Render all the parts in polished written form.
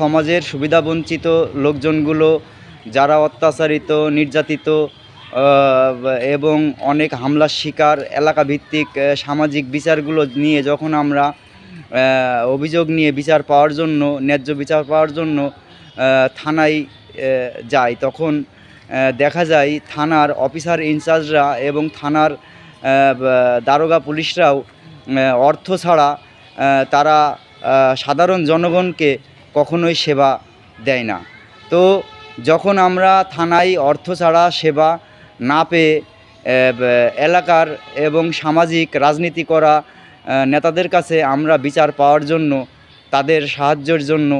সমাজের সুবিধাবঞ্চিত লোকজনগুলো যারা অত্যাচারিত, নির্যাতিত এবং অনেক হামলার শিকার এলাকাভিত্তিক সামাজিক বিচারগুলো নিয়ে যখন আমরা অভিযোগ নিয়ে বিচার পাওয়ার জন্য, ন্যায্য বিচার পাওয়ার জন্য থানায় যাই, তখন দেখা যায় থানার অফিসার ইনচার্জরা এবং থানার দারোগা পুলিশরাও অর্থ ছাড়া তারা সাধারণ জনগণকে কখনোই সেবা দেয় না। তো যখন আমরা থানায় অর্থ ছাড়া সেবা না পেয়ে এলাকার এবং সামাজিক রাজনীতি করা নেতাদের কাছে আমরা বিচার পাওয়ার জন্য, তাদের সাহায্যের জন্য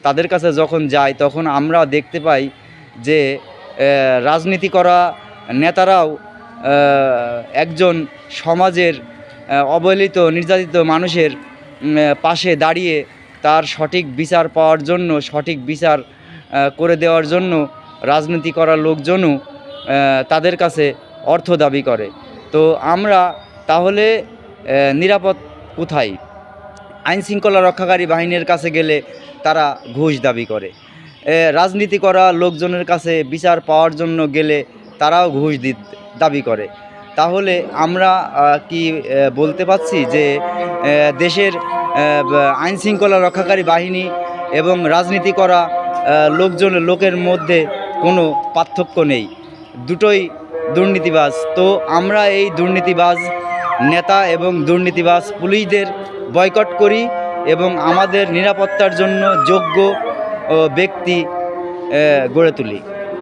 তাদের কাছে যখন যাই, তখন আমরা দেখতে পাই যে রাজনীতি করা নেতারাও একজন সমাজের অবহেলিত, নির্যাতিত মানুষের পাশে দাঁড়িয়ে তার সঠিক বিচার পাওয়ার জন্য, সঠিক বিচার করে দেওয়ার জন্য রাজনীতি করা লোকজনও তাদের কাছে অর্থ দাবি করে। তো আমরা তাহলে নিরাপদ কোথায়? আইনশৃঙ্খলা রক্ষাকারী বাহিনীর কাছে গেলে তারা ঘুষ দাবি করে, রাজনীতি করা লোকজনের কাছে বিচার পাওয়ার জন্য গেলে তারাও ঘুষ দাবি করে। তাহলে আমরা কি বলতে পারছি যে দেশের আইনশৃঙ্খলা রক্ষাকারী বাহিনী এবং রাজনীতি করা লোকের মধ্যে কোনো পার্থক্য নেই, দুটোই দুর্নীতিবাজ। তো আমরা এই দুর্নীতিবাজ নেতা এবং দুর্নীতিবাজ পুলিশদের বয়কট করি এবং আমাদের নিরাপত্তার জন্য যোগ্য ব্যক্তি গড়ে তুলি।